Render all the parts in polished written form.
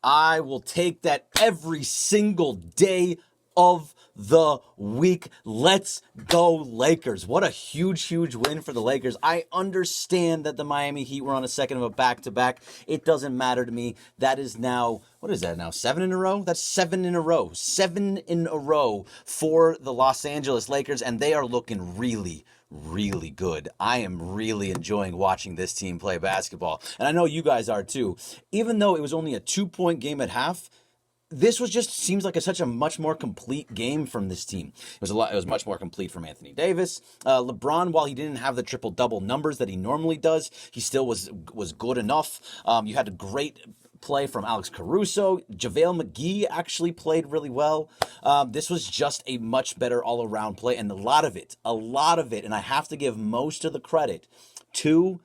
I will take that every single day of the week. Let's go Lakers. What a huge win for the Lakers. I understand that the Miami Heat were on a second of a back-to-back. It doesn't matter to me. That is now, what is that now, 7 in a row? That's 7 in a row. 7 in a row for the Los Angeles Lakers, and they are looking really good. I am really enjoying watching this team play basketball. And I know you guys are too. Even though it was only a 2-point game at half, this was just seems like such a much more complete game from this team. It was much more complete from Anthony Davis. LeBron, while he didn't have the triple double numbers that he normally does, he still was good enough. You had a great play from Alex Caruso. JaVale McGee actually played really well. This was just a much better all-around play, and a lot of it, and I have to give most of the credit to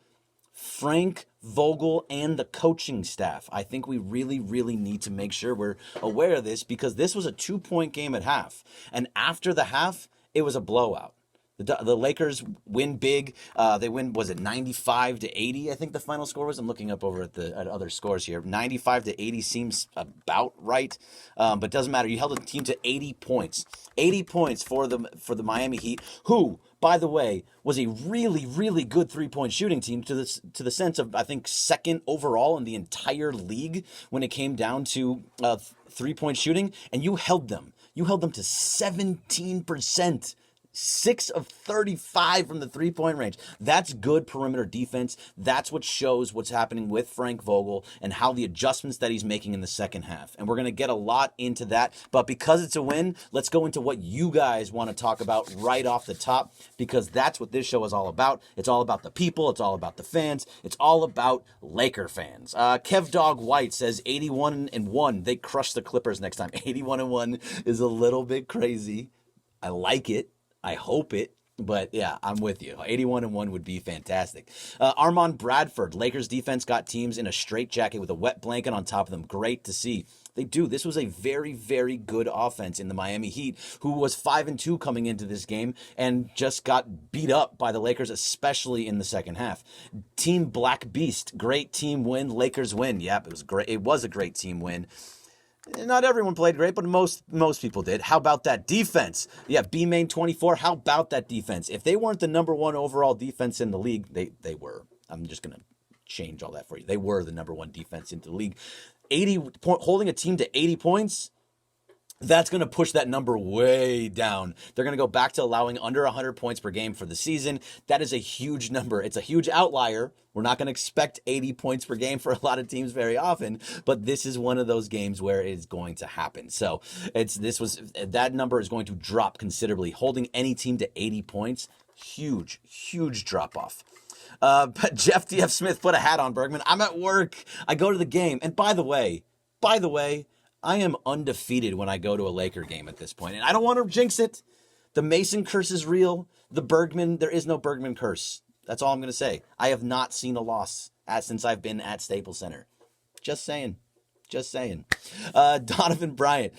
Frank Vogel and the coaching staff. I think we really need to make sure we're aware of this, because this was a 2-point game at half, and after the half, it was a blowout. The Lakers win big. They win, was it 95-80? I think the final score was. I'm looking up over at other scores here. 95-80 seems about right, but doesn't matter. You held a team to 80 points. 80 points for the Miami Heat, who, by the way, was a really good 3-point shooting team to the sense of, I think, second overall in the entire league when it came down to 3-point shooting, and you held them. You held them to 17%. 6 of 35 from the 3-point range. That's good perimeter defense. That's what shows what's happening with Frank Vogel and how the adjustments that he's making in the second half. And we're going to get a lot into that. But because it's a win, let's go into what you guys want to talk about right off the top, because that's what this show is all about. It's all about the people. It's all about the fans. It's all about Laker fans. Kev Dog White says 81-1. They crush the Clippers next time. 81-1 is a little bit crazy. I like it. I hope it, but yeah, I'm with you. 81-1 would be fantastic. Armand Bradford, Lakers defense got teams in a straitjacket with a wet blanket on top of them. Great to see. They do. This was a very good offense in the Miami Heat, who was 5-2 coming into this game and just got beat up by the Lakers, especially in the second half. Team Black Beast, great team win. Lakers win. Yep, it was great. It was a great team win. Not everyone played great, but most people did. How about that defense? Yeah, B-Main 24. How about that defense? If they weren't the number 1 overall defense in the league, they were. I'm just going to change all that for you. They were the number 1 defense in the league. Holding a team to 80 points, that's going to push that number way down. They're going to go back to allowing under 100 points per game for the season. That is a huge number. It's a huge outlier. We're not going to expect 80 points per game for a lot of teams very often, but this is one of those games where it is going to happen. So that number is going to drop considerably. Holding any team to 80 points, huge drop off. But Jeff D.F. Smith put a hat on, Bergman. I'm at work. I go to the game. And by the way, I am undefeated when I go to a Laker game at this point, and I don't want to jinx it. The Mason curse is real. There is no Bergman curse. That's all I'm going to say. I have not seen a loss since I've been at Staples Center. Just saying. Donovan Bryant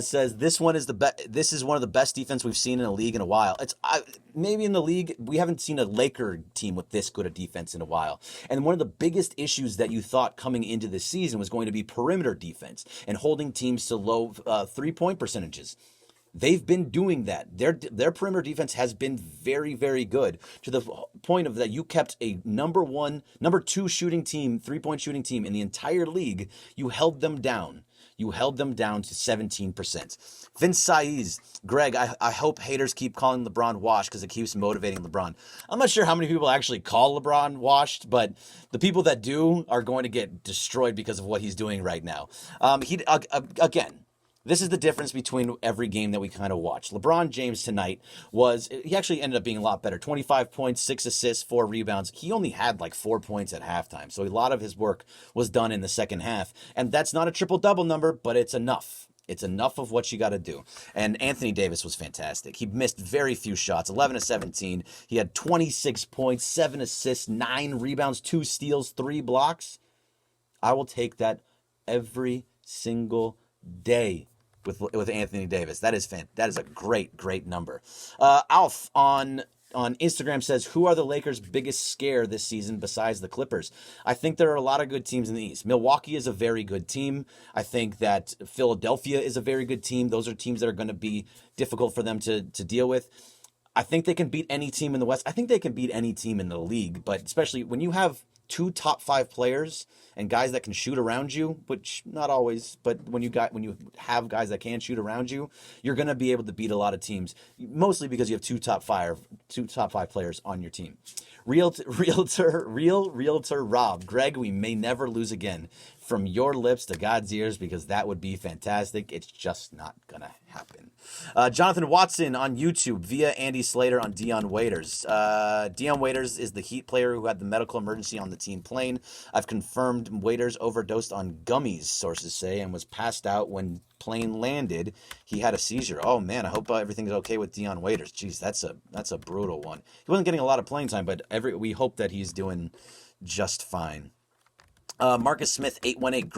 says this is one of the best defense we've seen in a league in a while. Maybe in the league we haven't seen a Laker team with this good a defense in a while. And one of the biggest issues that you thought coming into this season was going to be perimeter defense and holding teams to low 3-point percentages. They've been doing that. Their perimeter defense has been very good, to the point of that you kept a number 2 shooting team, 3-point shooting team in the entire league. You held them down. You held them down to 17%. Vince Saiz, Greg, I hope haters keep calling LeBron washed because it keeps motivating LeBron. I'm not sure how many people actually call LeBron washed, but the people that do are going to get destroyed because of what he's doing right now. Again, this is the difference between every game that we kind of watch. LeBron James tonight he actually ended up being a lot better. 25 points, 6 assists, 4 rebounds. He only had like 4 points at halftime. So a lot of his work was done in the second half. And that's not a triple-double number, but it's enough. It's enough of what you got to do. And Anthony Davis was fantastic. He missed very few shots, 11 of 17. He had 26 points, 7 assists, 9 rebounds, 2 steals, 3 blocks. I will take that every single day with Anthony Davis. That is a great number. Alf on Instagram says, who are the Lakers' biggest scare this season besides the Clippers? I think there are a lot of good teams in the East. Milwaukee is a very good team. I think that Philadelphia is a very good team. Those are teams that are going to be difficult for them to deal with. I think they can beat any team in the West. I think they can beat any team in the league, but especially when you have 2 top 5 players and guys that can shoot around you, which not always, but when you have guys that can shoot around you, you're going to be able to beat a lot of teams, mostly because you have 2 top 5 players on your team. Realtor Rob, Greg, we may never lose again. From your lips to God's ears, because that would be fantastic. It's just not going to happen. Jonathan Watson on YouTube via Andy Slater on Dion Waiters. Dion Waiters is the Heat player who had the medical emergency on the team plane. I've confirmed Waiters overdosed on gummies, sources say, and was passed out when plane landed. He had a seizure. Oh man, I hope everything's okay with Dion Waiters. Jeez, that's a brutal one. He wasn't getting a lot of playing time, but we hope that he's doing just fine. Marcus Smith 818,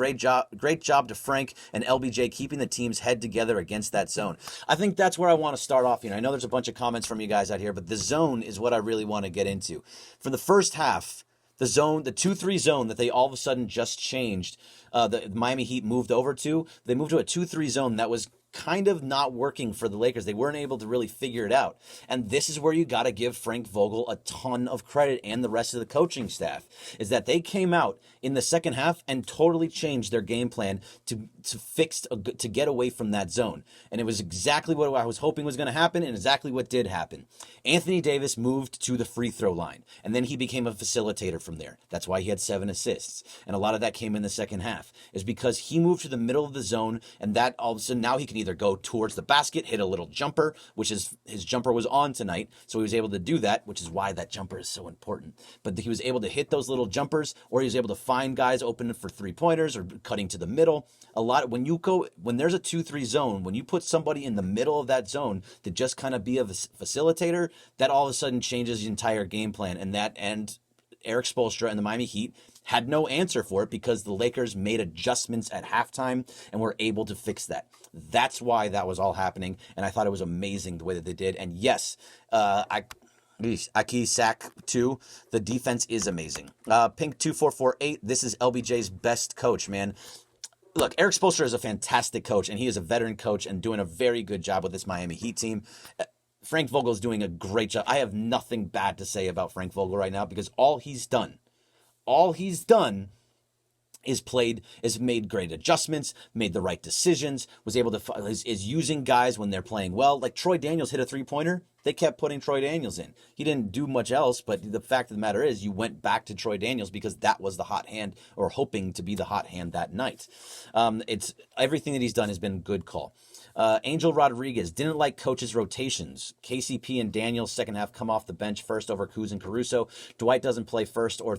great job to Frank and LBJ keeping the team's head together against that zone. I think that's where I want to start off. I know there's a bunch of comments from you guys out here, but the zone is what I really want to get into. For the first half, the 2-3 zone that they all of a sudden just changed, the Miami Heat moved over to. They moved to a 2-3 zone that was kind of not working for the Lakers. They weren't able to really figure it out. And this is where you got to give Frank Vogel a ton of credit and the rest of the coaching staff, is that they came out in the second half and totally changed their game plan to get away from that zone. And it was exactly what I was hoping was going to happen and exactly what did happen. Anthony Davis moved to the free throw line, and then he became a facilitator from there. That's why he had 7 assists. And a lot of that came in the second half, is because he moved to the middle of the zone, and that all of a sudden now he can either go towards the basket, hit a little jumper, which is his jumper was on tonight, so he was able to do that, which is why that jumper is so important. But he was able to hit those little jumpers, or he was able to find guys open for 3-pointers or cutting to the middle. When there's a 2-3 zone, when you put somebody in the middle of that zone to just kind of be a facilitator, that all of a sudden changes the entire game plan. And Eric Spoelstra and the Miami Heat had no answer for it because the Lakers made adjustments at halftime and were able to fix that. That's why that was all happening, and I thought it was amazing the way that they did. And yes, Aki Sack 2, the defense is amazing. Pink 2448, this is LBJ's best coach, man. Look, Eric Spoelstra is a fantastic coach, and he is a veteran coach and doing a very good job with this Miami Heat team. Frank Vogel is doing a great job. I have nothing bad to say about Frank Vogel right now because all he's done is made great adjustments, made the right decisions, is using guys when they're playing well. Like Troy Daniels hit a 3-pointer. They kept putting Troy Daniels in. He didn't do much else, but the fact of the matter is you went back to Troy Daniels because that was the hot hand, or hoping to be the hot hand that night. It's everything that he's done has been a good call. Angel Rodriguez didn't like coach's rotations. KCP and Daniels second half come off the bench first over Kuz and Caruso. Dwight doesn't play first or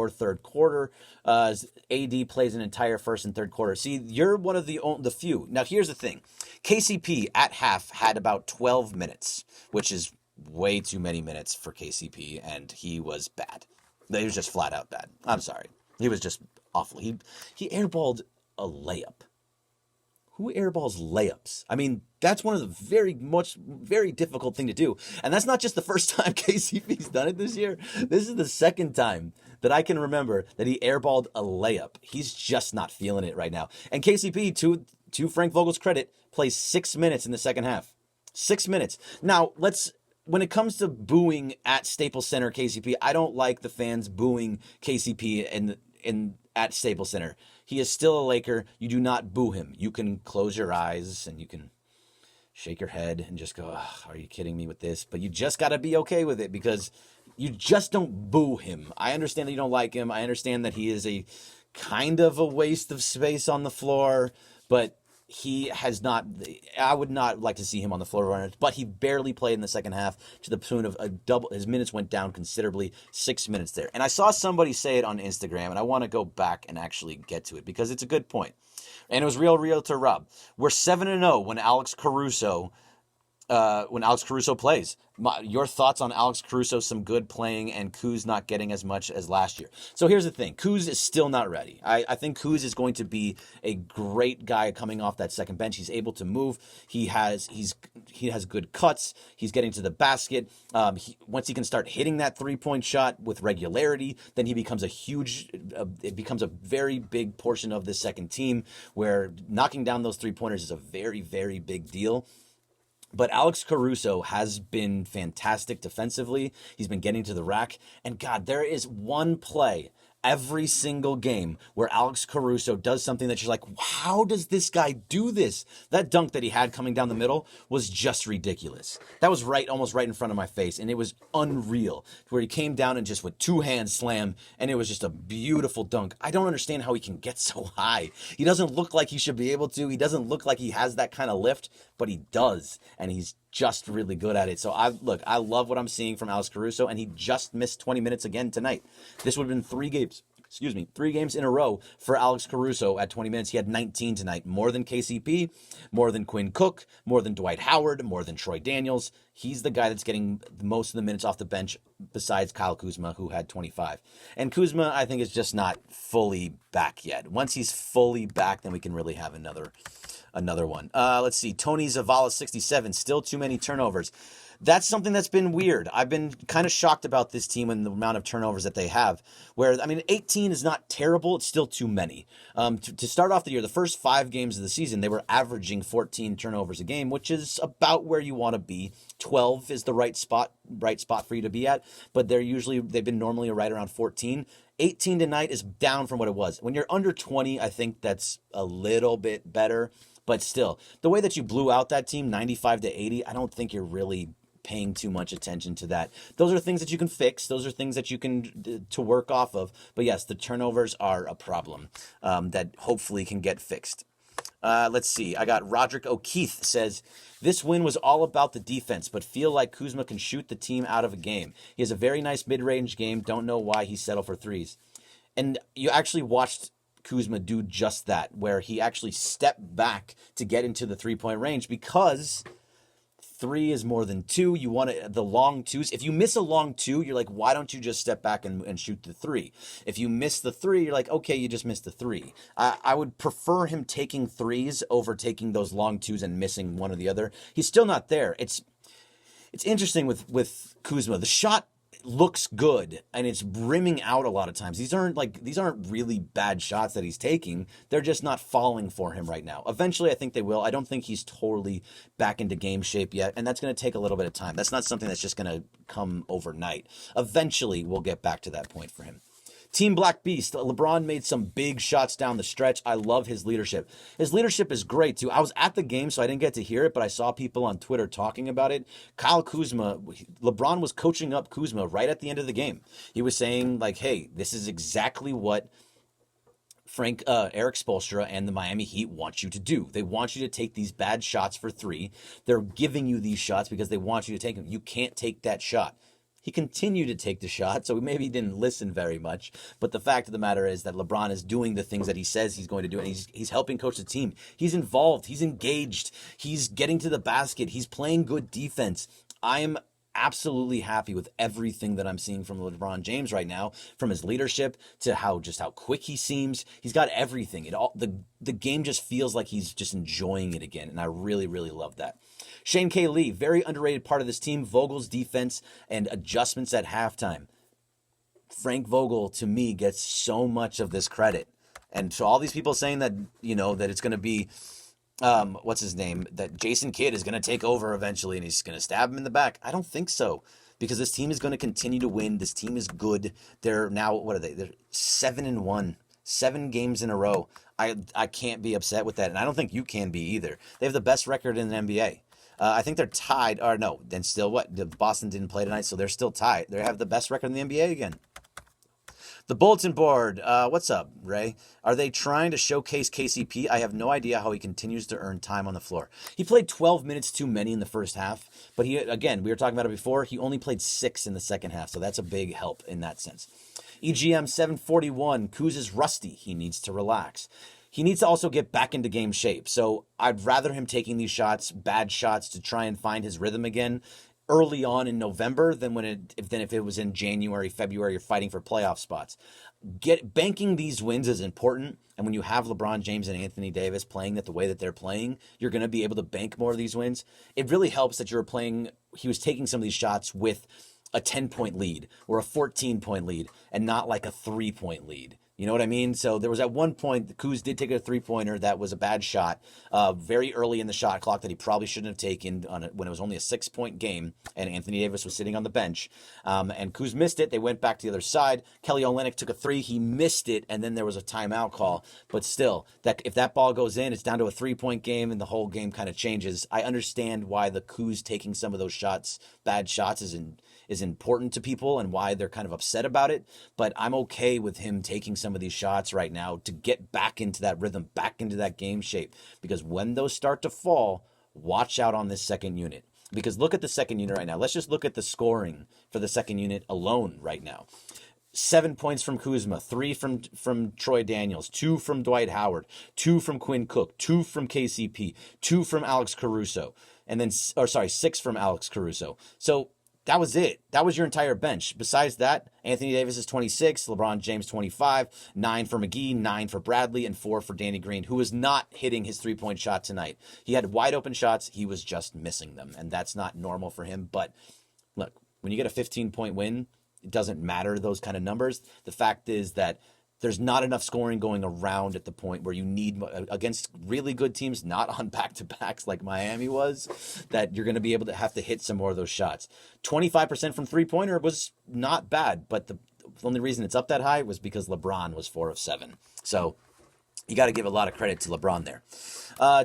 third quarter. AD plays an entire first and third quarter. See, you're one of the few. Now, here's the thing. KCP at half had about 12 minutes, which is way too many minutes for KCP, and he was bad. He was just flat out bad. I'm sorry. He was just awful. He airballed a layup. Who airballs layups? I mean, that's one of the very difficult thing to do. And that's not just the first time KCP's done it this year. This is the second time that I can remember that he airballed a layup. He's just not feeling it right now. And KCP, to Frank Vogel's credit, plays 6 minutes in the second half. 6 minutes. Now, when it comes to booing at Staples Center KCP, I don't like the fans booing KCP at Staples Center. He is still a Laker. You do not boo him. You can close your eyes and you can shake your head and just go, are you kidding me with this? But you just got to be okay with it because you just don't boo him. I understand that you don't like him. I understand that he is a kind of a waste of space on the floor, but he has not, I would not like to see him on the floor, but he barely played in the second half to the tune of a double. His minutes went down considerably, 6 minutes there. And I saw somebody say it on Instagram, and I want to go back and actually get to it because it's a good point. And it was Real to Rob. We're 7-0 when Alex Caruso plays. Your thoughts on Alex Caruso, some good playing, and Kuz not getting as much as last year. So here's the thing. Kuz is still not ready. I think Kuz is going to be a great guy coming off that second bench. He's able to move. He has good cuts. He's getting to the basket. Once he can start hitting that three-point shot with regularity, then he becomes it becomes a very big portion of this second team where knocking down those three-pointers is a very, very big deal. But Alex Caruso has been fantastic defensively. He's been getting to the rack. And God, there is one play every single game where Alex Caruso does something that you're like, how does this guy do this? That dunk that he had coming down the middle was just ridiculous. That was almost right in front of my face, and it was unreal. Where he came down and just with two hands slam, and it was just a beautiful dunk. I don't understand how he can get so high. He doesn't look like he should be able to. He doesn't look like he has that kind of lift, but he does, and he's just really good at it. So I love what I'm seeing from Alex Caruso, and he just missed 20 minutes again tonight. This would have been 3 games in a row for Alex Caruso at 20 minutes. He had 19 tonight, more than KCP, more than Quinn Cook, more than Dwight Howard, more than Troy Daniels. He's the guy that's getting most of the minutes off the bench besides Kyle Kuzma, who had 25. And Kuzma, I think, is just not fully back yet. Once he's fully back, then we can really have another one. Let's see. Tony Zavala, 67. Still too many turnovers. That's something that's been weird. I've been kind of shocked about this team and the amount of turnovers that they have. 18 is not terrible. It's still too many. To start off the year, the first 5 games of the season, they were averaging 14 turnovers a game, which is about where you want to be. 12 is the right spot for you to be at, but they've been normally right around 14. 18 tonight is down from what it was. When you're under 20, I think that's a little bit better. But still, the way that you blew out that team, 95-80, I don't think you're really paying too much attention to that. Those are things that you can fix. Those are things that you can to work off of. But yes, the turnovers are a problem that hopefully can get fixed. Let's see. I got Roderick O'Keefe says, this win was all about the defense, but feel like Kuzma can shoot the team out of a game. He has a very nice mid-range game. Don't know why he settled for threes. And you actually watched Kuzma do just that, where he actually stepped back to get into the three-point range because 3 is more than 2. You want the long twos. If you miss a long 2, you're like, why don't you just step back and shoot the 3? If you miss the 3, you're like, okay, you just missed the 3. I would prefer him taking 3s over taking those long 2s and missing one or the other. He's still not there. It's interesting with Kuzma. The shot looks good and it's rimming out a lot of times. These aren't really bad shots that he's taking. They're just not falling for him right now. Eventually I think they will. I don't think he's totally back into game shape yet, and that's going to take a little bit of time. That's not something that's just going to come overnight. Eventually we'll get back to that point for him. Team Black Beast, LeBron made some big shots down the stretch. I love his leadership. His leadership is great, too. I was at the game, so I didn't get to hear it, but I saw people on Twitter talking about it. Kyle Kuzma, LeBron was coaching up Kuzma right at the end of the game. He was saying, like, hey, this is exactly what Eric Spoelstra and the Miami Heat want you to do. They want you to take these bad shots for 3. They're giving you these shots because they want you to take them. You can't take that shot. He continued to take the shot, so maybe he didn't listen very much. But the fact of the matter is that LeBron is doing the things that he says he's going to do, and he's helping coach the team. He's involved. He's engaged. He's getting to the basket. He's playing good defense. I am absolutely happy with everything that I'm seeing from LeBron James right now, from his leadership to how quick he seems. He's got everything. The game just feels like he's just enjoying it again, and I really, really love that. Shane K. Lee, very underrated part of this team, Vogel's defense and adjustments at halftime. Frank Vogel, to me, gets so much of this credit. And so all these people saying that, that it's going to be, what's his name, that Jason Kidd is going to take over eventually and he's going to stab him in the back. I don't think so, because this team is going to continue to win. This team is good. They're now, what are they? They're 7-1. 7 games in a row. I can't be upset with that, and I don't think you can be either. They have the best record in the NBA. I think they're tied, or no, then still what? Boston didn't play tonight, so they're still tied. They have the best record in the NBA again. The bulletin board. What's up, Ray? Are they trying to showcase KCP? I have no idea how he continues to earn time on the floor. He played 12 minutes too many in the first half, but we were talking about it before, he only played 6 in the second half, so that's a big help in that sense. EGM 741, Kuz is rusty. He needs to relax. He needs to also get back into game shape. So I'd rather him taking these shots, bad shots, to try and find his rhythm again early on in November than if it was in January, February, you're fighting for playoff spots. Banking these wins is important, and when you have LeBron James and Anthony Davis playing the way that they're playing, you're going to be able to bank more of these wins. It really helps that he was taking some of these shots with a 10-point lead or a 14-point lead and not like a 3-point lead. You know what I mean? So there was at one point, Kuz did take a 3-pointer that was a bad shot very early in the shot clock that he probably shouldn't have taken when it was only a 6-point game and Anthony Davis was sitting on the bench. And Kuz missed it. They went back to the other side. Kelly Olynyk took a 3. He missed it, and then there was a timeout call. But still, if that ball goes in, it's down to a 3-point game, and the whole game kind of changes. I understand why the Kuz taking some of those shots, bad shots, is important to people and why they're kind of upset about it, but I'm okay with him taking some of these shots right now to get back into that rhythm, back into that game shape, because when those start to fall, watch out on this second unit. Because look at the second unit right now. Let's just look at the scoring for the second unit alone right now. 7 points from Kuzma, 3 from Troy Daniels, 2 from Dwight Howard, 2 from Quinn Cook, 2 from KCP, 2 from Alex Caruso, 6 from Alex Caruso. So that was it. That was your entire bench. Besides that, Anthony Davis is 26, LeBron James 25, 9 for McGee, 9 for Bradley, and 4 for Danny Green, who was not hitting his 3-point shot tonight. He had wide open shots. He was just missing them, and that's not normal for him. But look, when you get a 15-point win, it doesn't matter those kind of numbers. The fact is that there's not enough scoring going around at the point where you need, against really good teams, not on back-to-backs like Miami was, that you're going to be able to have to hit some more of those shots. 25% from three-pointer was not bad, but the only reason it's up that high was because LeBron was 4 of 7. So you got to give a lot of credit to LeBron there.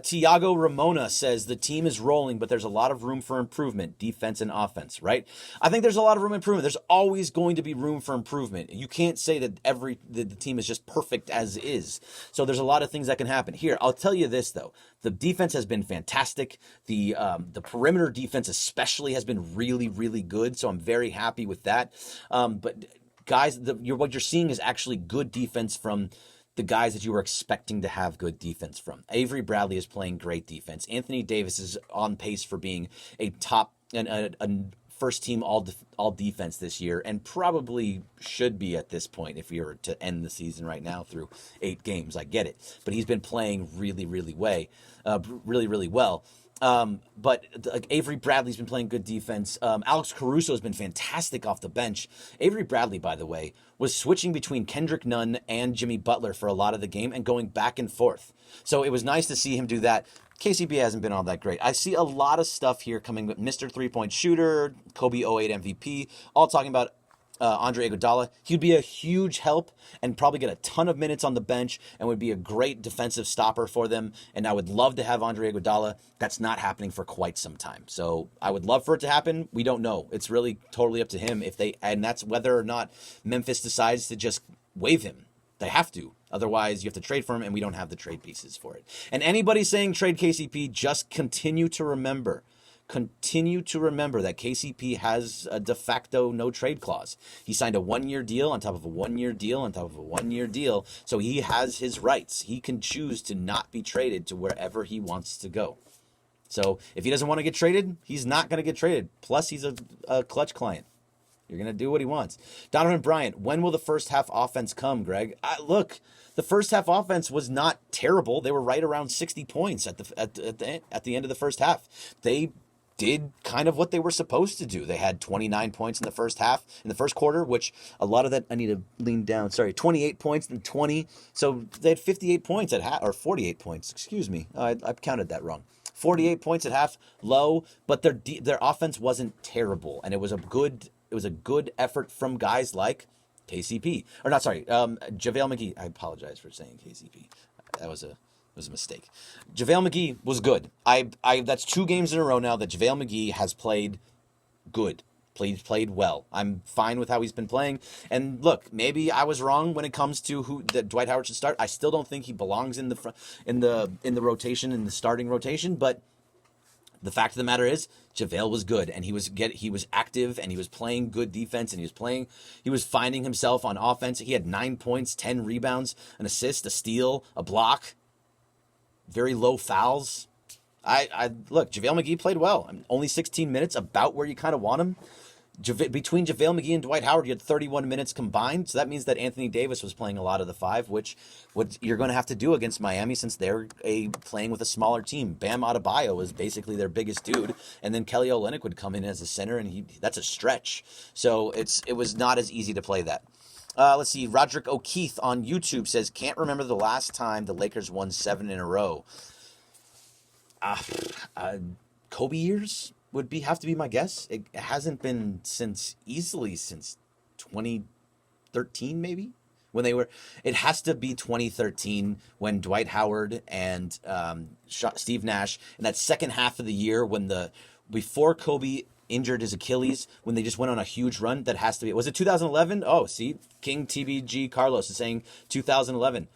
Tiago Ramona says the team is rolling, but there's a lot of room for improvement, defense and offense, right? I think there's a lot of room for improvement. There's always going to be room for improvement. You can't say that the team is just perfect as is. So there's a lot of things that can happen. Here, I'll tell you this, though. The defense has been fantastic. The perimeter defense especially has been really, really good, so I'm very happy with that. But guys, what you're seeing is actually good defense from the guys that you were expecting to have good defense from. Avery Bradley is playing great defense. Anthony Davis is on pace for being a top and a first team all defense this year, and probably should be at this point if we were to end the season right now through 8 games. I get it, but he's been playing really, really well. But Avery Bradley's been playing good defense. Alex Caruso has been fantastic off the bench. Avery Bradley, by the way, was switching between Kendrick Nunn and Jimmy Butler for a lot of the game and going back and forth. So it was nice to see him do that. KCP hasn't been all that great. I see a lot of stuff here coming with Mr. 3-point shooter, Kobe '08 MVP, all talking about Andre Iguodala. He'd be a huge help and probably get a ton of minutes on the bench and would be a great defensive stopper for them. And I would love to have Andre Iguodala. That's not happening for quite some time. So I would love for it to happen. We don't know. It's really totally up to him and that's whether or not Memphis decides to just waive him. They have to. Otherwise, you have to trade for him, and we don't have the trade pieces for it. And anybody saying trade KCP, just continue to remember that KCP has a de facto no trade clause. He signed a 1-year deal on top of a 1-year deal on top of a 1-year deal, so he has his rights. He can choose to not be traded to wherever he wants to go. So if he doesn't want to get traded, he's not going to get traded. Plus, he's a clutch client. You're going to do what he wants. Donovan Bryant, when will the first half offense come, Greg? Look, the first half offense was not terrible. They were right around 60 points at the end of the first half. They did kind of what they were supposed to do. They had 29 points in the first half, in the first quarter, which a lot of that, I need to lean down, 28 points and 20. So they had 58 points at half, or 48 points, excuse me. I counted that wrong. 48 points at half, low, but their offense wasn't terrible, and it was a good effort from guys like KCP. Or not, sorry, JaVale McGee. I apologize for saying KCP. That was a mistake. JaVale McGee was good. That's 2 games in a row now that JaVale McGee has played good. Played well. I'm fine with how he's been playing. And look, maybe I was wrong when it comes to who that Dwight Howard should start. I still don't think he belongs in the rotation, in the starting rotation, but the fact of the matter is, JaVale was good, and he was active, and he was playing good defense, and he was finding himself on offense. He had 9 points, 10 rebounds, an assist, a steal, a block, very low fouls. Look, JaVale McGee played well. Only 16 minutes, about where you kind of want him. Between JaVale McGee and Dwight Howard, you had 31 minutes combined. So that means that Anthony Davis was playing a lot of the 5, which what you're going to have to do against Miami since they're playing with a smaller team. Bam Adebayo is basically their biggest dude. And then Kelly Olynyk would come in as a center, and that's a stretch. So it was not as easy to play that. Let's see. Roderick O'Keefe on YouTube says, can't remember the last time the Lakers won 7 in a row. Kobe years would have to be my guess. It hasn't been easily since 2013, maybe, when they were. It has to be 2013 when Dwight Howard and Steve Nash in that second half of the year before Kobe injured his Achilles, when they just went on a huge run. That has to be. Was it 2011? Oh, see, King TBG Carlos is saying 2011.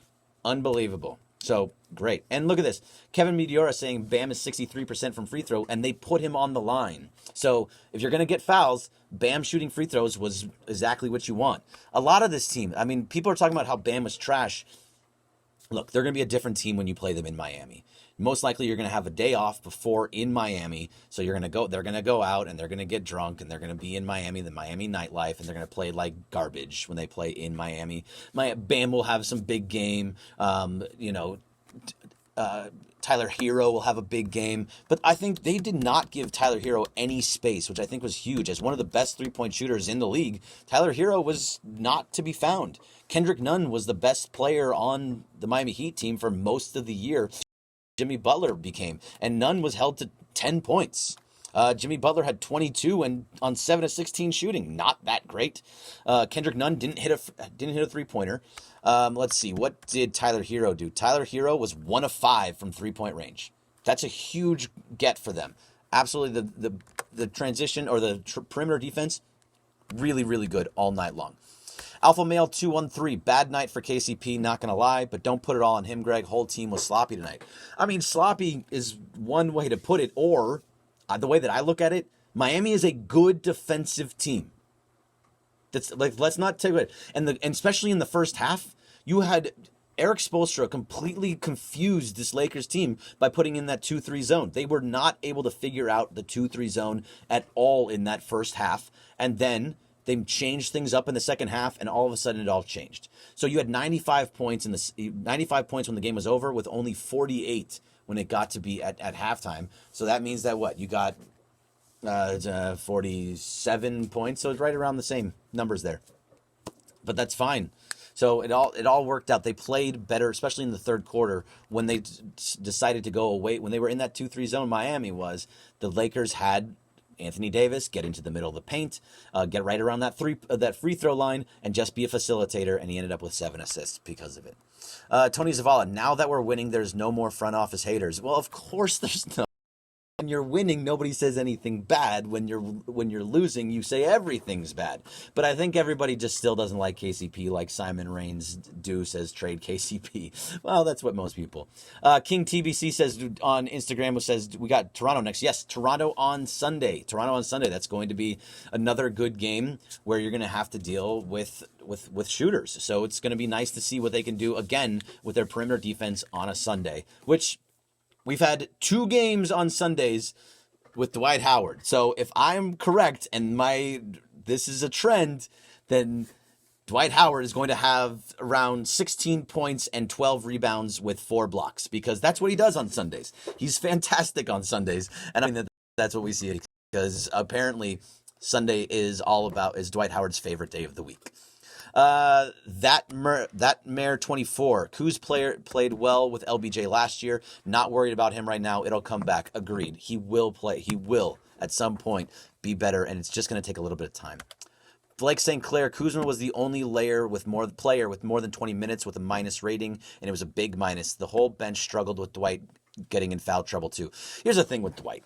Unbelievable. So, great. And look at this. Kevin Meteora saying Bam is 63% from free throw, and they put him on the line. So, if you're going to get fouls, Bam shooting free throws was exactly what you want. A lot of this team, I mean, people are talking about how Bam was trash. Look, they're going to be a different team when you play them in Miami. Most likely you're going to have a day off before in Miami. So they're going to go out and they're going to get drunk and they're going to be in Miami, the Miami nightlife, and they're going to play like garbage when they play in Miami. Bam will have some big game. Tyler Hero will have a big game. But I think they did not give Tyler Hero any space, which I think was huge. As one of the best three-point shooters in the league, Tyler Hero was not to be found. Kendrick Nunn was the best player on the Miami Heat team for most of the year. Jimmy Butler became, and Nunn was held to 10 points. Jimmy Butler had 22 and on 7 of 16 shooting, not that great. Kendrick Nunn didn't hit a three-pointer. Let's see, what did Tyler Hero do? Tyler Hero was 1 of 5 from three-point range. That's a huge get for them. Absolutely, the transition or the perimeter defense, really, really good all night long. Alpha Male 213, bad night for KCP, not going to lie, but don't put it all on him, Greg. Whole team was sloppy tonight. I mean, sloppy is one way to put it, or the way that I look at it, Miami is a good defensive team. That's like, let's not take it. And especially in the first half, you had Eric Spoelstra completely confused this Lakers team by putting in that 2-3 zone. They were not able to figure out the 2-3 zone at all in that first half. And then they changed things up in the second half, and all of a sudden it all changed. So you had 95 points when the game was over, with only 48 when it got to be at halftime. So that means that what? You got 47 points, so it's right around the same numbers there. But that's fine. So it all worked out. They played better, especially in the third quarter when they decided to go away. When they were in that 2-3 zone, the Lakers had Anthony Davis get into the middle of the paint, get right around that free throw line, and just be a facilitator, and he ended up with 7 assists because of it. Tony Zavala, now that we're winning, there's no more front office haters. Well, of course there's no. When you're winning, nobody says anything bad. When you're losing, you say everything's bad. But I think everybody just still doesn't like KCP, like Simon Reigns says trade KCP. Well, that's what most people. King TBC says on Instagram, says we got Toronto next. Yes, Toronto on Sunday. That's going to be another good game where you're going to have to deal with shooters. So it's going to be nice to see what they can do again with their perimeter defense on a Sunday, which we've had 2 games on Sundays with Dwight Howard. So if I'm correct and this is a trend, then Dwight Howard is going to have around 16 points and 12 rebounds with 4 blocks, because that's what he does on Sundays. He's fantastic on Sundays. And I mean, that's what we see, because apparently Sunday is Dwight Howard's favorite day of the week. That Mare 24, Kuz played well with LBJ last year. Not worried about him right now. It'll come back. Agreed. He will play. He will at some point be better, and it's just going to take a little bit of time. Blake St. Clair, Kuzma was the only player with more than 20 minutes with a minus rating, and it was a big minus. The whole bench struggled with Dwight getting in foul trouble too. Here's the thing with Dwight.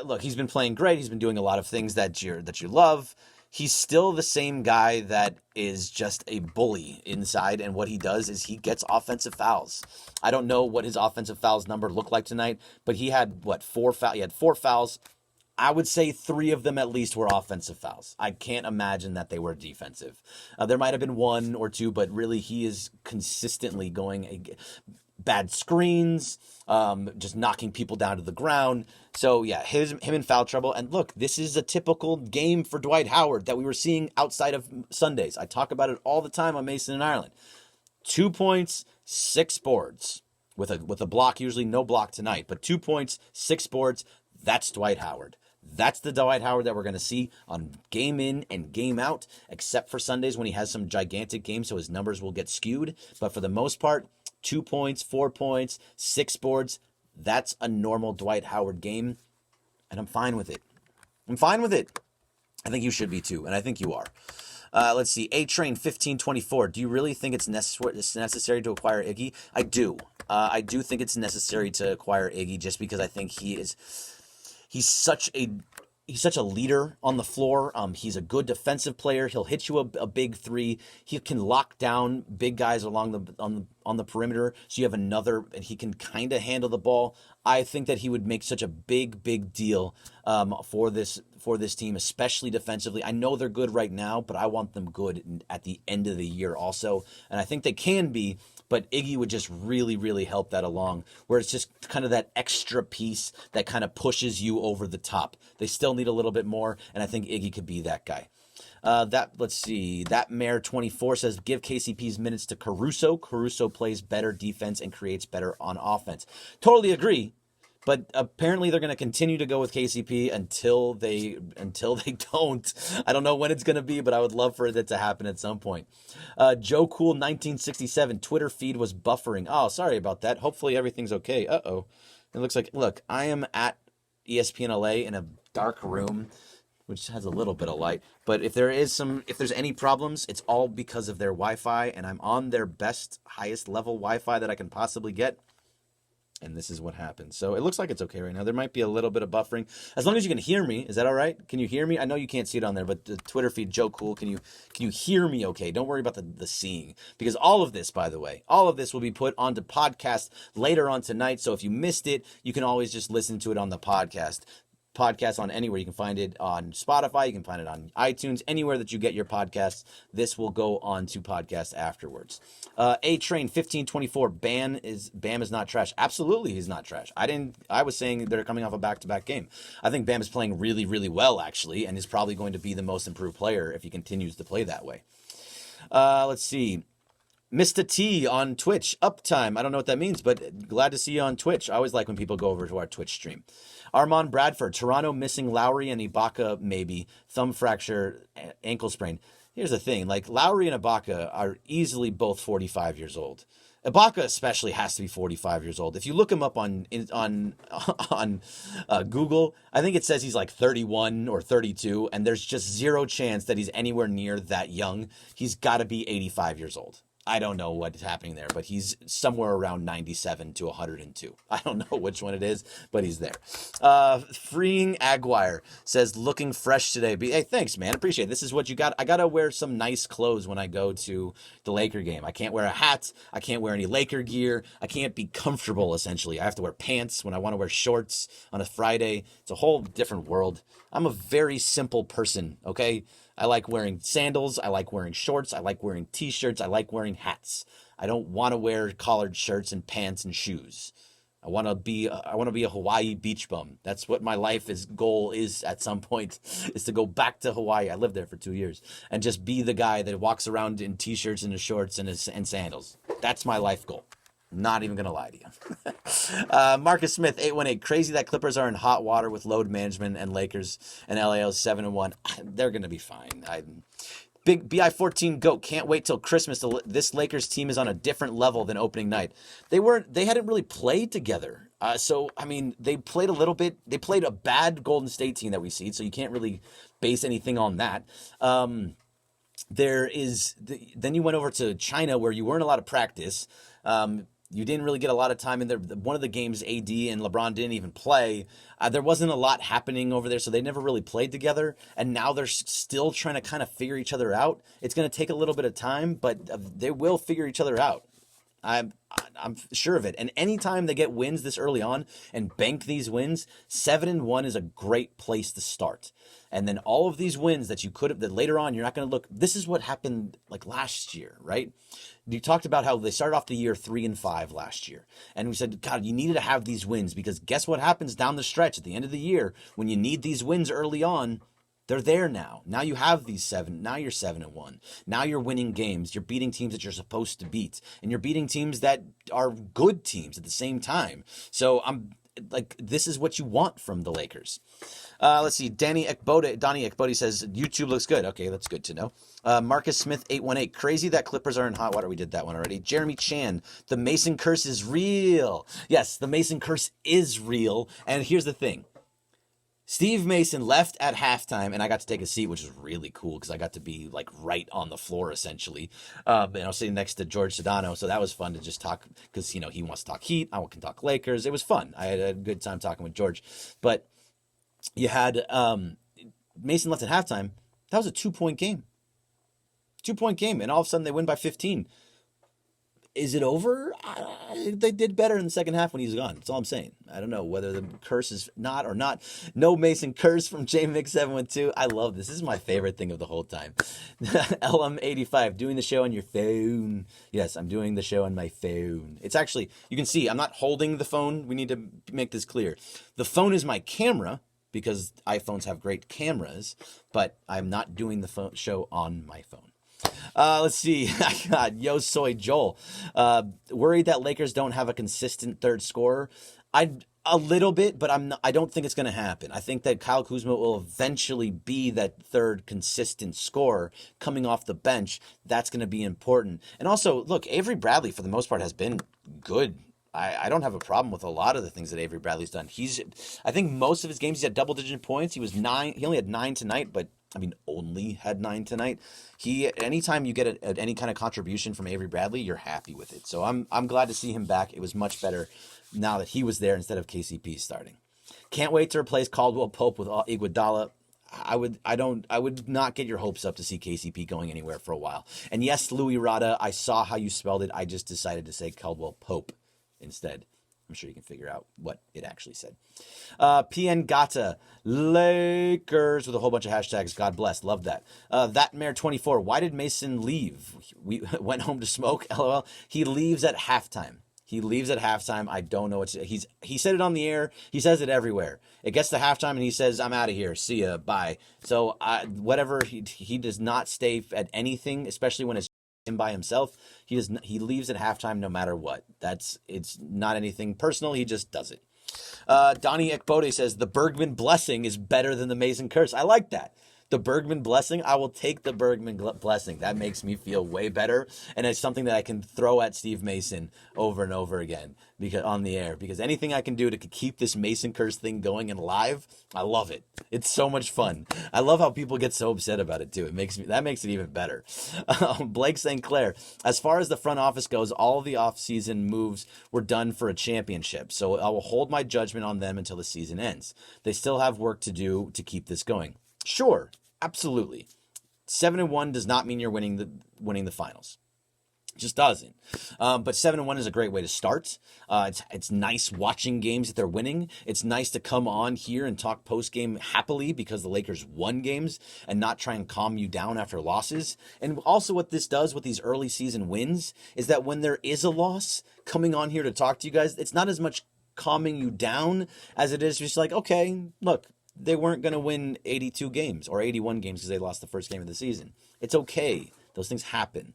Look, he's been playing great. He's been doing a lot of things that you love. He's still the same guy that is just a bully inside, and what he does is he gets offensive fouls. I don't know what his offensive fouls number looked like tonight, but he had he had 4 fouls. I would say 3 of them at least were offensive fouls. I can't imagine that they were defensive. There might have been 1 or 2, but really he is consistently going bad screens, just knocking people down to the ground. So yeah, him in foul trouble. And look, this is a typical game for Dwight Howard that we were seeing outside of Sundays. I talk about it all the time on Mason and Ireland. 2 points, 6 boards with a block. Usually no block tonight, but 2 points, 6 boards. That's Dwight Howard. That's the Dwight Howard that we're going to see on game in and game out, except for Sundays when he has some gigantic games, so his numbers will get skewed. But for the most part, 2 points, 4 points, 6 boards, that's a normal Dwight Howard game, and I'm fine with it. I'm fine with it. I think you should be too, and I think you are. Let's see. A-Train 1524. Do you really think it's necessary to acquire Iggy? I do. I do think it's necessary to acquire Iggy just because I think he's such a leader on the floor. He's a good defensive player. He'll hit you a big 3. He can lock down big guys along on the perimeter. So you have another, and he can kind of handle the ball. I think that he would make such a big deal for this team, especially defensively. I know they're good right now, but I want them good at the end of the year also, and I think they can be. But Iggy would just really help that along, where it's just kind of that extra piece that kind of pushes you over the top. They still need a little bit more, and I think Iggy could be that guy. Let's see. That Mayor 24 says, give KCP's minutes to Caruso. Caruso plays better defense and creates better on offense. Totally agree. But apparently they're going to continue to go with KCP until they don't. I don't know when it's going to be, but I would love for it to happen at some point. Joe Cool 1967 Twitter feed was buffering. Oh, sorry about that. Hopefully everything's okay. Uh-oh. It looks like, look, I am at ESPN LA in a dark room, which has a little bit of light. But if there's any problems, it's all because of their Wi-Fi, and I'm on their highest level Wi-Fi that I can possibly get. And this is what happens. So it looks like it's okay right now. There might be a little bit of buffering. As long as you can hear me, is that all right? Can you hear me? I know you can't see it on there, but the Twitter feed, Joe Cool, can you hear me okay? Don't worry about the seeing. Because all of this, by the way, all of this will be put onto podcast later on tonight. So if you missed it, you can always just listen to it on the podcast on anywhere. You can find it on Spotify. You can find it on iTunes, anywhere that you get your podcasts. This will go on to podcast afterwards. A-Train 1524. Bam is not trash. Absolutely, he's not trash. I was saying they're coming off a back-to-back game. I think Bam is playing really well, actually, and is probably going to be the most improved player if he continues to play that way. Let's see. Mr. T on Twitch. Uptime. I don't know what that means, but glad to see you on Twitch. I always like when people go over to our Twitch stream. Armand Bradford. Toronto missing Lowry and Ibaka maybe. Thumb fracture, ankle sprain. Here's the thing. Like, Lowry and Ibaka are easily both 45 years old. Ibaka especially has to be 45 years old. If you look him up on Google, I think it says he's like 31 or 32, and there's just zero chance that he's anywhere near that young. He's got to be 85 years old. I don't know what's happening there, but he's somewhere around 97 to 102. I don't know which one it is, but he's there. Freeing Aguirre says, looking fresh today. Hey, thanks, man. Appreciate it. This is what you got. I got to wear some nice clothes when I go to the Laker game. I can't wear a hat. I can't wear any Laker gear. I can't be comfortable, essentially. I have to wear pants when I want to wear shorts on a Friday. It's a whole different world. I'm a very simple person, okay? I like wearing sandals. I like wearing shorts. I like wearing t-shirts. I like wearing hats. I don't want to wear collared shirts and pants and shoes. I want to be a Hawaii beach bum. That's what my goal is at some point, is to go back to Hawaii. I lived there for 2 years and just be the guy that walks around in t-shirts and shorts and sandals. That's my life goal. Not even going to lie to you. Marcus Smith, 818. Crazy that Clippers are in hot water with load management, and Lakers and LAO 7-1. They're going to be fine. Big BI14 GOAT. Can't wait till Christmas. This Lakers team is on a different level than opening night. They hadn't really played together. So, I mean, they played a little bit. They played a bad Golden State team that we see, so you can't really base anything on that. then you went over to China where you weren't allowed to practice. You didn't really get a lot of time in there. One of the games, AD and LeBron didn't even play. There wasn't a lot happening over there, so they never really played together. And now they're still trying to kind of figure each other out. It's going to take a little bit of time, but they will figure each other out. I'm I'm sure of it. And anytime they get wins this early on and bank these wins, 7-1 is a great place to start. And then all of these wins that you could have, that later on you're not going to look. This is what happened like last year, right? You talked about how they started off the year 3-5 last year, and we said, God, you needed to have these wins because guess what happens down the stretch at the end of the year when you need these wins early on. They're there now. Now you have these seven. Now you're 7-1. Now you're winning games. You're beating teams that you're supposed to beat, and you're beating teams that are good teams at the same time. So I'm like, this is what you want from the Lakers. Let's see. Donnie Ekbode says YouTube looks good. Okay, that's good to know. Marcus Smith 818. Crazy that Clippers are in hot water. We did that one already. Jeremy Chan. The Mason curse is real. Yes, the Mason curse is real. And here's the thing. Steve Mason left at halftime, and I got to take a seat, which was really cool because I got to be like right on the floor essentially. And I was sitting next to George Sedano, so that was fun to just talk because he wants to talk Heat, I can talk Lakers. It was fun. I had a good time talking with George. But you had Mason left at halftime. That was a 2-point game. 2-point game, and all of a sudden they win by 15. Is it over? They did better in the second half when he's gone. That's all I'm saying. I don't know whether the curse is not or not. No Mason curse from JMix712. I love this. This is my favorite thing of the whole time. LM85, doing the show on your phone. Yes, I'm doing the show on my phone. It's actually, you can see, I'm not holding the phone. We need to make this clear. The phone is my camera because iPhones have great cameras, but I'm not doing the show on my phone. Let's see. God, Yo Soy Joel. Worried that Lakers don't have a consistent third scorer. A little bit, but I don't think it's going to happen. I think that Kyle Kuzma will eventually be that third consistent scorer coming off the bench. That's going to be important. And also, look, Avery Bradley for the most part has been good. I don't have a problem with a lot of the things that Avery Bradley's done. I think most of his games he's had double-digit points. He only had 9 tonight, but only had 9 tonight. Anytime you get any kind of contribution from Avery Bradley, you're happy with it. So I'm glad to see him back. It was much better now that he was there instead of KCP starting. Can't wait to replace Caldwell Pope with Iguodala. I would not get your hopes up to see KCP going anywhere for a while. And yes, Louis Rada, I saw how you spelled it. I just decided to say Caldwell Pope instead. I'm sure you can figure out what it actually said. PN Gata, Lakers with a whole bunch of hashtags. God bless. Love that. That Mayor 24. Why did Mason leave? We went home to smoke. LOL. He leaves at halftime. I don't know he said it on the air. He says it everywhere. It gets to halftime and he says, I'm out of here. See ya. Bye. So whatever, he does not stay at anything, especially when it's him by himself. He leaves at halftime no matter what. It's not anything personal. He just does it. Donnie Ekbode says the Bergman blessing is better than the Mason curse. I like that. The Bergman blessing, I will take the Bergman blessing. That makes me feel way better, and it's something that I can throw at Steve Mason over and over again on the air. Because anything I can do to keep this Mason curse thing going and live, I love it. It's so much fun. I love how people get so upset about it too. That makes it even better. Blake St. Clair, as far as the front office goes, all the offseason moves were done for a championship. So I will hold my judgment on them until the season ends. They still have work to do to keep this going. Sure, absolutely. 7-1 does not mean you're winning the finals. It just doesn't. But 7-1 is a great way to start. It's nice watching games that they're winning. It's nice to come on here and talk post-game happily because the Lakers won games and not try and calm you down after losses. And also what this does with these early season wins is that when there is a loss, coming on here to talk to you guys, it's not as much calming you down as it is just like, okay, look, they weren't going to win 82 games or 81 games because they lost the first game of the season. It's okay. Those things happen.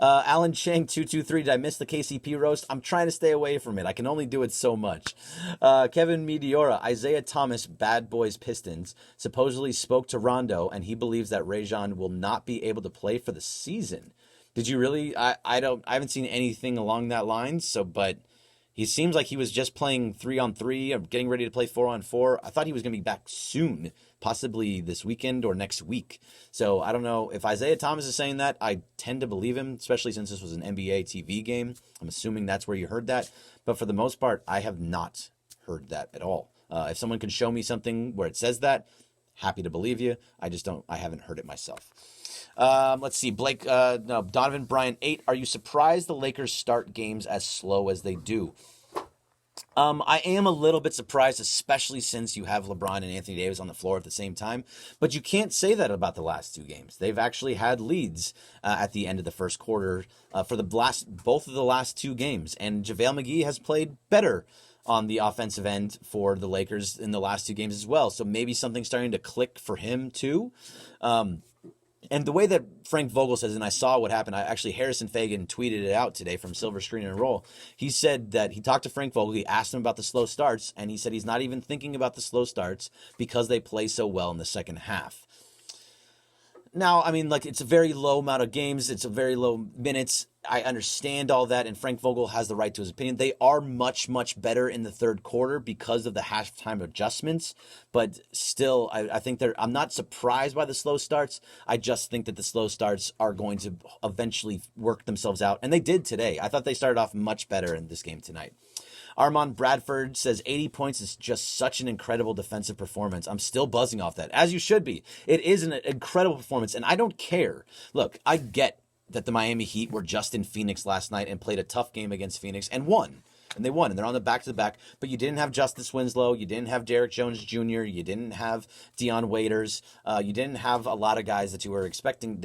Alan Chang 223, did I miss the KCP roast? I'm trying to stay away from it. I can only do it so much. Kevin Meteora, Isaiah Thomas, Bad Boys Pistons, supposedly spoke to Rondo, and he believes that Rajon will not be able to play for the season. Did you really? I haven't seen anything along that line. But He seems like he was just playing 3-on-3 or getting ready to play 4-on-4. I thought he was going to be back soon, possibly this weekend or next week. So I don't know if Isaiah Thomas is saying that. I tend to believe him, especially since this was an NBA TV game. I'm assuming that's where you heard that. But for the most part, I have not heard that at all. If someone can show me something where it says that, happy to believe you. I haven't heard it myself. Let's see. Donovan Bryant 8. Are you surprised the Lakers start games as slow as they do? I am a little bit surprised, especially since you have LeBron and Anthony Davis on the floor at the same time. But you can't say that about the last two games. They've actually had leads at the end of the first quarter for both of the last two games. And JaVale McGee has played better on the offensive end for the Lakers in the last two games as well. So maybe something's starting to click for him too. And the way that Frank Vogel says, and I saw what happened, Harrison Fagan tweeted it out today from Silver Screen and Roll. He said that he talked to Frank Vogel, he asked him about the slow starts, and he said he's not even thinking about the slow starts because they play so well in the second half. Now, I mean, it's a very low amount of games. It's a very low minutes. I understand all that, and Frank Vogel has the right to his opinion. They are much, much better in the third quarter because of the halftime adjustments. But still, I think I'm not surprised by the slow starts. I just think that the slow starts are going to eventually work themselves out. And they did today. I thought they started off much better in this game tonight. Armand Bradford says 80 points is just such an incredible defensive performance. I'm still buzzing off that, as you should be. It is an incredible performance, and I don't care. Look, I get that the Miami Heat were just in Phoenix last night and played a tough game against Phoenix and won. And they won, and they're on the back-to-back. But you didn't have Justice Winslow. You didn't have Derrick Jones Jr. You didn't have Dion Waiters. You didn't have a lot of guys that you were expecting.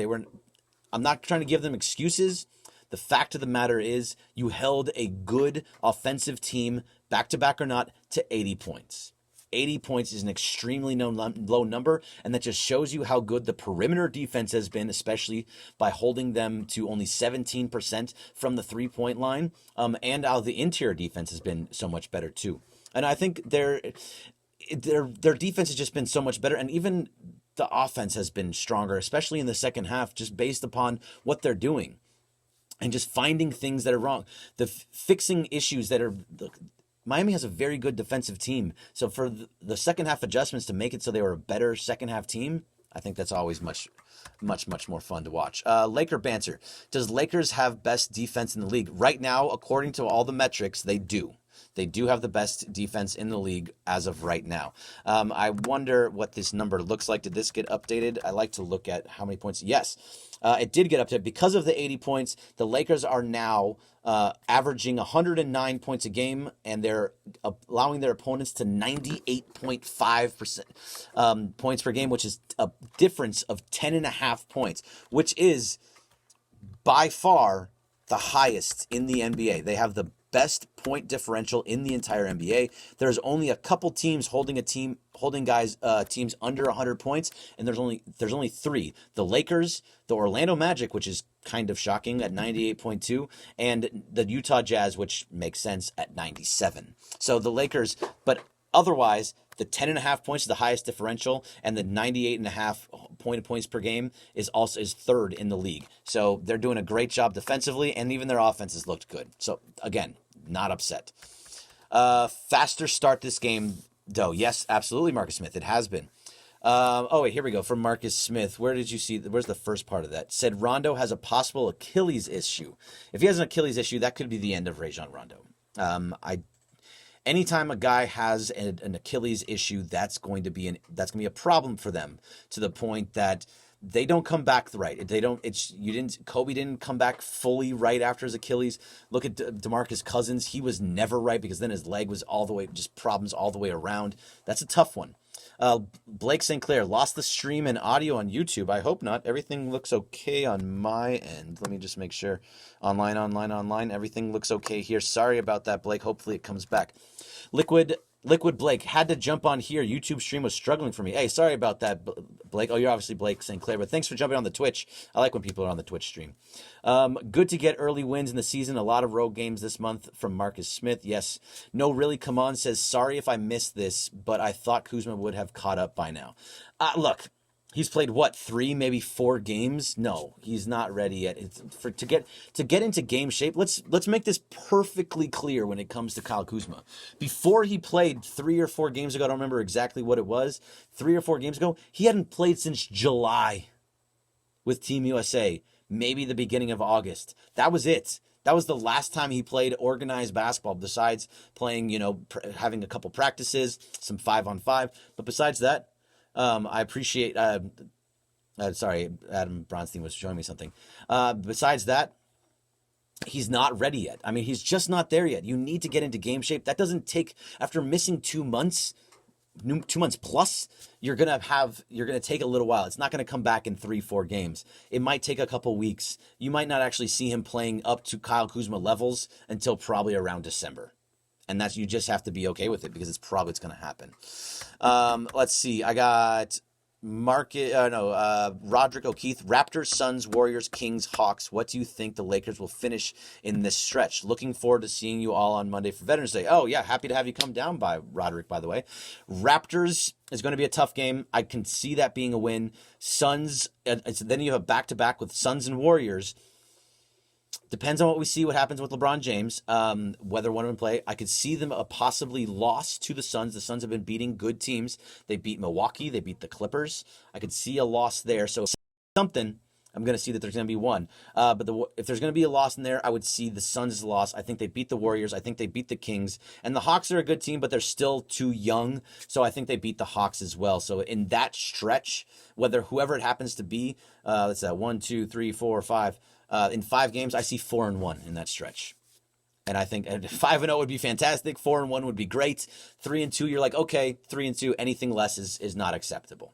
I'm not trying to give them excuses. The fact of the matter is you held a good offensive team, back-to-back or not, to 80 points. 80 points is an extremely low number, and that just shows you how good the perimeter defense has been, especially by holding them to only 17% from the three-point line, and how the interior defense has been so much better too. And I think their defense has just been so much better, and even the offense has been stronger, especially in the second half, just based upon what they're doing. And just finding things that are wrong, fixing issues that are. Miami has a very good defensive team, so for the second half adjustments to make it so they were a better second half team, I think that's always much more fun to watch. Laker banter: does Lakers have best defense in the league right now? According to all the metrics, they do. They do have the best defense in the league as of right now. I wonder what this number looks like. Did this get updated? I like to look at how many points. Yes, it did get updated. Because of the 80 points, the Lakers are now averaging 109 points a game, and they're allowing their opponents to 98.5% points per game, which is a difference of 10.5 points, which is by far the highest in the NBA. They have the best point differential in the entire NBA. There's only a couple teams holding teams under 100 points, and there's only three: the Lakers, the Orlando Magic, which is kind of shocking at 98.2, and the Utah Jazz, which makes sense at 97. So the Lakers, but otherwise, the 10.5 points is the highest differential, and the 98.5 points per game is third in the league. So they're doing a great job defensively, and even their offenses looked good. So again, not upset. Faster start this game, though. Yes, absolutely, Marcus Smith. It has been. Wait, here we go. From Marcus Smith. Where's the first part of that? Said Rondo has a possible Achilles issue. If he has an Achilles issue, that could be the end of Rajon Rondo. Anytime a guy has an Achilles issue, that's going to be a problem for them, to the point that they don't come back right. Kobe didn't come back fully right after his Achilles. Look at DeMarcus Cousins. He was never right, because then his leg was all the way, just problems all the way around. That's a tough one. Blake St. Clair lost the stream and audio on YouTube. I hope not. Everything looks okay on my end. Let me just make sure. Online. Everything looks okay here. Sorry about that, Blake. Hopefully it comes back. Liquid Blake had to jump on here. YouTube stream was struggling for me. Hey, sorry about that, Blake. Oh, you're obviously Blake St. Clair, but thanks for jumping on the Twitch. I like when people are on the Twitch stream. Good to get early wins in the season. A lot of road games this month from Marcus Smith. Yes. No, really, come on, says, sorry if I missed this, but I thought Kuzma would have caught up by now. Look, He's played what, 3, maybe 4 games? No, he's not ready yet. It's to get into game shape. Let's make this perfectly clear when it comes to Kyle Kuzma. Before he played 3 or 4 games ago, I don't remember exactly what it was. 3 or 4 games ago, he hadn't played since July with Team USA, maybe the beginning of August. That was it. That was the last time he played organized basketball, besides playing, having a couple practices, some 5-on-5. But besides that, I appreciate. Sorry, Adam Bronstein was showing me something. Besides that, he's not ready yet. I mean, he's just not there yet. You need to get into game shape. That doesn't take, after missing 2 months, 2 months plus, you're gonna take a little while. It's not gonna come back in 3-4 games. It might take a couple weeks. You might not actually see him playing up to Kyle Kuzma levels until probably around December. And that's, you just have to be okay with it, because it's going to happen. Let's see. I got Roderick O'Keefe. Raptors, Suns, Warriors, Kings, Hawks. What do you think the Lakers will finish in this stretch? Looking forward to seeing you all on Monday for Veterans Day. Oh, yeah. Happy to have you come down by, Roderick, by the way. Raptors is going to be a tough game. I can see that being a win. Suns, then you have a back-to-back with Suns and Warriors. Depends on what happens with LeBron James, whether one of them play. I could see them a possibly loss to the Suns. The Suns have been beating good teams. They beat Milwaukee. They beat the Clippers. I could see a loss there. So something, I'm going to see that there's going to be one. But if there's going to be a loss in there, I would see the Suns' loss. I think they beat the Warriors. I think they beat the Kings. And the Hawks are a good team, but they're still too young. So I think they beat the Hawks as well. So in that stretch, whoever it happens to be, let's say 1, 2, 3, 4, 5. In 5 games, I see 4-1 in that stretch. And I think 5-0 would be fantastic. 4-1 would be great. 3-2, you're like, okay, 3-2, anything less is not acceptable.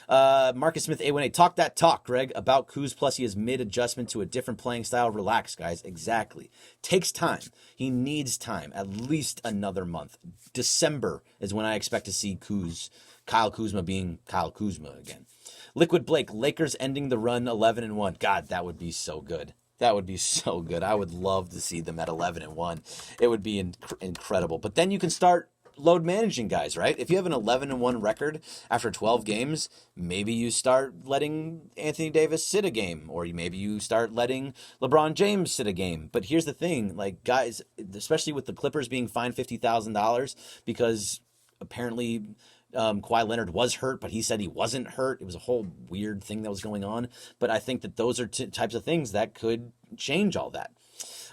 Marcus Smith, A18, talk that talk, Greg, about Kuz, plus he is mid-adjustment to a different playing style. Relax, guys. Exactly. Takes time. He needs time, at least another month. December is when I expect to see Kyle Kuzma being Kyle Kuzma again. Liquid Blake, Lakers ending the run 11-1. God, that would be so good. That would be so good. I would love to see them at 11-1. It would be incredible. But then you can start load managing guys, right? If you have an 11-1 record after 12 games, maybe you start letting Anthony Davis sit a game, or maybe you start letting LeBron James sit a game. But here's the thing, like, guys, especially with the Clippers being fined $50,000 because apparently Kawhi Leonard was hurt, but he said he wasn't hurt. It was a whole weird thing that was going on. But I think that those are types of things that could change all that.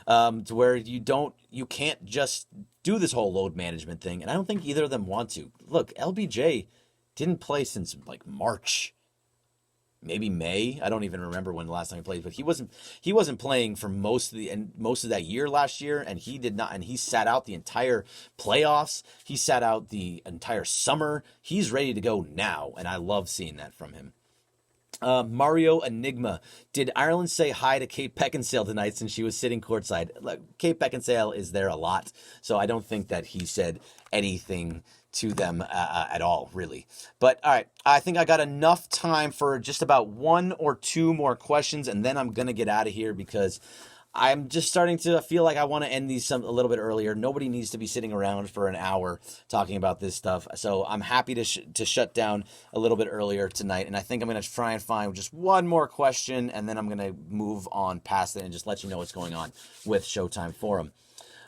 To where you can't just do this whole load management thing. And I don't think either of them want to. Look, LBJ didn't play since like March, maybe May. I don't even remember when the last time he played, but he wasn't playing for most of that year last year, and he did not, and he sat out the entire playoffs. He sat out the entire summer. He's ready to go now, and I love seeing that from him. Mario Enigma, did Ireland say hi to Kate Beckinsale tonight since she was sitting courtside? Look, Kate Beckinsale is there a lot, so I don't think that he said anything to them at all, really. But all right, I think I got enough time for just about 1 or 2 more questions, and then I'm going to get out of here because I'm just starting to feel like I want to end these a little bit earlier. Nobody needs to be sitting around for an hour talking about this stuff. So I'm happy to shut down a little bit earlier tonight. And I think I'm going to try and find just 1 more question, and then I'm going to move on past it and just let you know what's going on with Showtime Forum.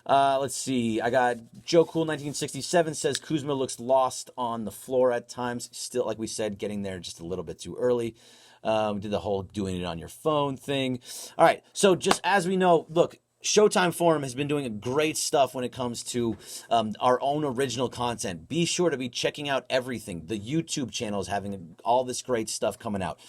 Let's see. I got Joe Cool 1967 says Kuzma looks lost on the floor at times. Still, like we said, getting there just a little bit too early. We did the whole doing it on your phone thing. All right. So just as we know, look, Showtime Forum has been doing great stuff when it comes to our own original content. Be sure to be checking out everything. The YouTube channel is having all this great stuff coming out.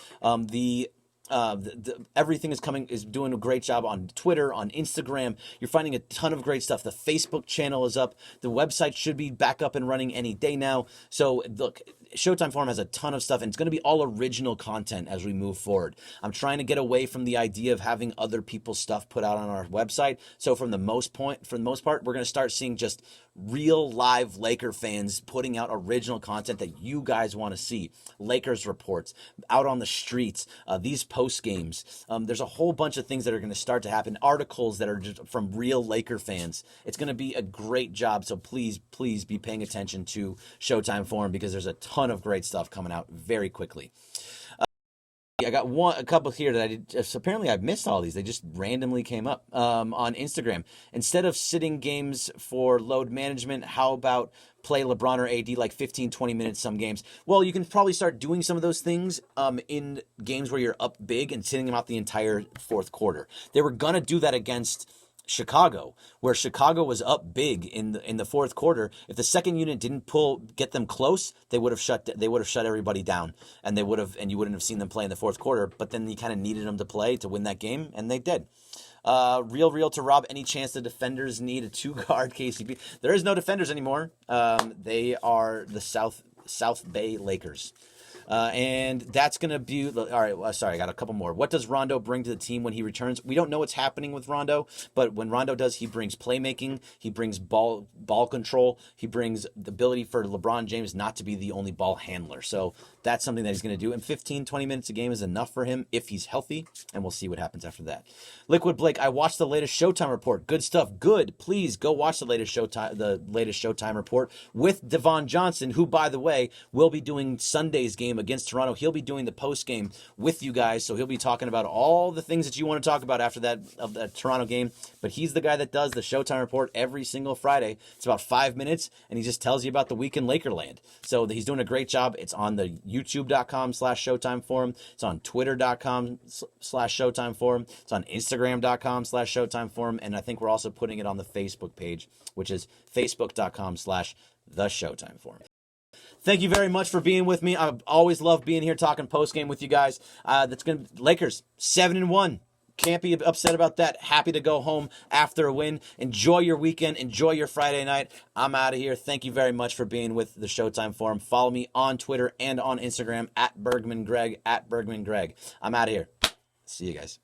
Everything is doing a great job on Twitter, on Instagram. You're finding a ton of great stuff. The Facebook channel is up. The website should be back up and running any day now. So look, Showtime Forum has a ton of stuff, and it's going to be all original content as we move forward. I'm trying to get away from the idea of having other people's stuff put out on our website. So for the most part, we're going to start seeing just real live Laker fans putting out original content that you guys want to see. Lakers reports, out on the streets, these post games. There's a whole bunch of things that are going to start to happen. Articles that are just from real Laker fans. It's going to be a great job. So please be paying attention to Showtime Forum because there's a ton ton of great stuff coming out very quickly. I got a couple here that I did. Apparently, I've missed all these. They just randomly came up on Instagram. Instead of sitting games for load management, how about play LeBron or AD like 15, 20 minutes some games? Well, you can probably start doing some of those things in games where you're up big and sitting them out the entire fourth quarter. They were going to do that against Chicago, where Chicago was up big in the fourth quarter. If the second unit didn't get them close, they would have shut everybody down, and you wouldn't have seen them play in the fourth quarter. But then you kind of needed them to play to win that game, and they did. Real to Rob. Any chance the defenders need a 2-guard KCP? There is no defenders anymore. They are the South Bay Lakers. And that's going to be... All right, sorry, I got a couple more. What does Rondo bring to the team when he returns? We don't know what's happening with Rondo, but when Rondo does, he brings playmaking, he brings ball control, he brings the ability for LeBron James not to be the only ball handler. So that's something that he's going to do. And 15, 20 minutes a game is enough for him if he's healthy, and we'll see what happens after that. Liquid Blake, I watched the latest Showtime report. Good stuff. Good. Please go watch the latest Showtime report with Devon Johnson, who, by the way, will be doing Sunday's game against Toronto. He'll be doing the post game with you guys, so he'll be talking about all the things that you want to talk about after that Toronto game. But he's the guy that does the Showtime report every single Friday. It's about 5 minutes, and he just tells you about the week in Lakerland. So he's doing a great job. It's on the youtube.com/Showtime forum. It's on twitter.com/Showtime forum. It's on instagram.com/Showtime forum, and I think we're also putting it on the Facebook page, which is facebook.com/The Showtime forum. Thank you very much for being with me. I always love being here talking post game with you guys. That's gonna Lakers 7-1. Can't be upset about that. Happy to go home after a win. Enjoy your weekend. Enjoy your Friday night. I'm out of here. Thank you very much for being with the Showtime Forum. Follow me on Twitter and on Instagram @BergmanGreg. I'm out of here. See you guys.